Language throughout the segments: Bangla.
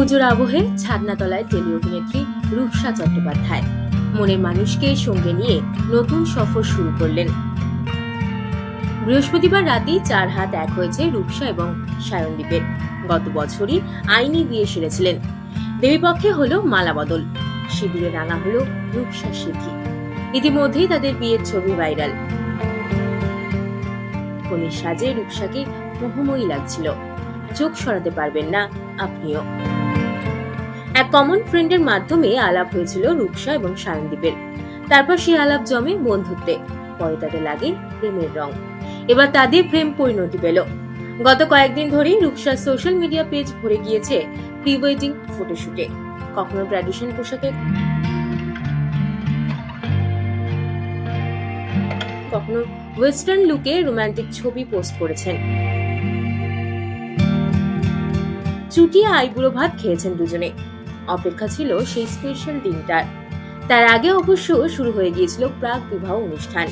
পুজোর আবহে ছাদনাতলায় টেলি অভিনেত্রী রূপসা চট্টোপাধ্যায় মনের মানুষকে সঙ্গে নিয়ে নতুন সফর শুরু করলেন। বৃহস্পতিবার রাতেই 4 হাত এক হয়েছে রূপসা এবং সায়নদীপের। গত বছরই আইনি বিয়ে সেরেছিলেন। দেবীপক্ষে হলো মালা বদল, সিঁদুরে রাঙা হলো রূপসার সিদ্ধি। ইতিমধ্যেই তাদের বিয়ের ছবি ভাইরাল। কনের সাজে রূপসাকে মোহময়ী লাগছিল, চোখ সরাতে পারবেন না আপনিও। এক কমন ফ্রেন্ডের মাধ্যমে আলাপ হয়েছিল রূপসা এবং সায়নদীপের। তারপর সেই আলাপ জমে বন্ধুত্বে, পরে তাদের লাগে প্রেমের রং। এবার তাদের প্রেম পরিণতি পেল। গত কয়েকদিন ধরেই রূপসার সোশ্যাল মিডিয়া পেজ ভরে গিয়েছে প্রি ওয়েডিং ফটোশুটে। কখনো ট্র্যাডিশন পোশাকে, কখনো ওয়েস্টার্ন লুকে রোমান্টিক ছবি পোস্ট করেছেন। চুটিয়ে আইবুড়ো ভাত খেয়েছেন দুজনে। অপেক্ষা ছিল সেই স্পেশাল দিনটার। তার আগে অবশ্য শুরু হয়ে গিয়েছিল প্রাক বিবাহ অনুষ্ঠান।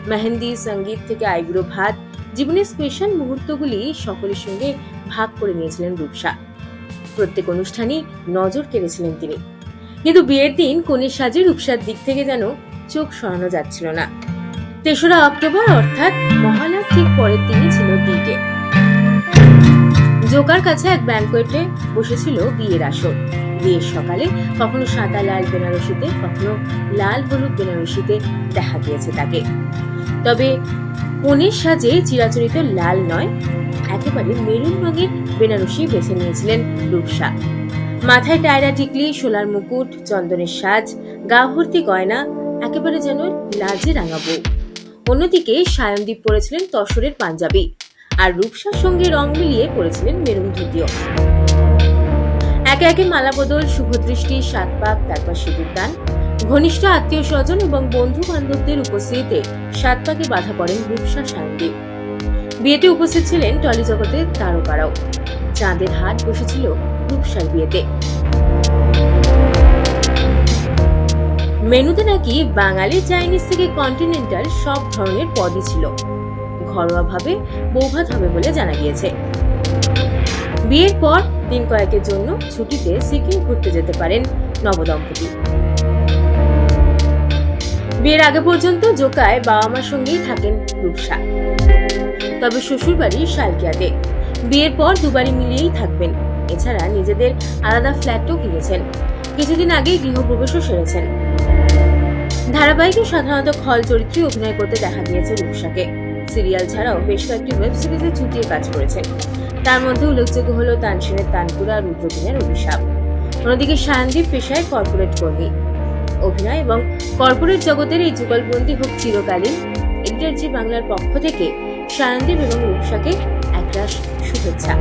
মেহেন্দি, সঙ্গীত থেকে আইবুড়ো ভাত, জীবনের স্পেশাল মুহূর্তগুলি সকলের সঙ্গে ভাগ করে নিয়েছিলেন রূপসা। প্রত্যেক অনুষ্ঠানই নজর কেড়েছিলেন তিনি। কিন্তু বিয়ের দিন কনের সাজে রূপসার দিক থেকে যেন চোখ সরানো যাচ্ছিল না। 3রা অক্টোবর অর্থাৎ মহালয়ার ঠিক পরের দিনই ছিল ডিডে। জোকার কাছে এক ব্যাংকোয়েটে বসেছিল বিয়ের আসর। বিয়ের সকালে কখনো সাদা লাল বেনারসিতে, কখনো লাল হলুদ বেনারসিতে দেখা গিয়েছে তাকে। তবে কনের সাজে চিরাচরিত লাল নয়, একেবারে মেরুন রঙের বেনারসি বেছে নিয়েছিলেন রূপসা। মাথায় টায়রা টিকলি, সোলার মুকুট, চন্দনের সাজ, গা ভর্তি গয়না, একেবারে যেন লাজে রাঙা বউ। অন্যদিকে সায়নদীপ পরেছিলেন তসরের পাঞ্জাবি, আর রূপসার সঙ্গে রং মিলিয়ে পরেছিলেন মেরুন ধুতিও। একে একে মালা বদল, শুভদৃষ্টি, 7 পাক, তারপর সিঁদুর দান। ঘনিষ্ঠ আত্মীয় স্বজন এবং বন্ধু বান্ধবদের উপস্থিতিতে 7 পাকে বাধা পড়েন রূপসা, সায়নদীপ। বিয়েতে উপস্থিত ছিলেন টলি জগতের তারকারাও। চাঁদের হাট বসেছিল রূপসার বিয়েতে। মেনুতে নাকি বাঙালি, চাইনিজ থেকে কন্টিনেন্টাল সব ধরনের পদই ছিল। ঘরোয়া ভাবে বৌভাত হবে বলে জানা গিয়েছে। বিয়ের পর দিন কয়েকের জন্য ছুটিতে সিকিম ঘুরতে যেতে পারেন নবদম্পতি। বিয়ের আগে পর্যন্ত জোকায় বাবা মার সঙ্গেই থাকেন রূপসা, তবে শ্বশুর বাড়ি শালকিয়াতে। বিয়ের পর দুবারই মিলিয়েই থাকবেন। এছাড়া নিজেদের আলাদা ফ্ল্যাটও কিনেছেন। কিছুদিন আগেই গৃহপ্রবেশও সেরেছেন। ধারাবাহিকে সাধারণত খল চরিত্রে অভিনয় করতে দেখা গিয়েছে রূপসাকে। সিরিয়াল ছাড়াও বেশ কয়েকটি ওয়েব সিরিজে ছুটিয়ে কাজ করেছেন। তার মধ্যে উল্লেখযোগ্য হলো তানসেনের তানপুরা, রুদ্রদিনের অভিশাপ। অন্যদিকে সায়নদীপ পেশায় কর্পোরেট কর্মী। অভিনয় এবং কর্পোরেট জগতের এই যুগলবন্দি হোক চিরকালীন। এডিটর জি বাংলার পক্ষ থেকে সায়নদীপ এবং রূপসাকে একরাশ শুভেচ্ছা।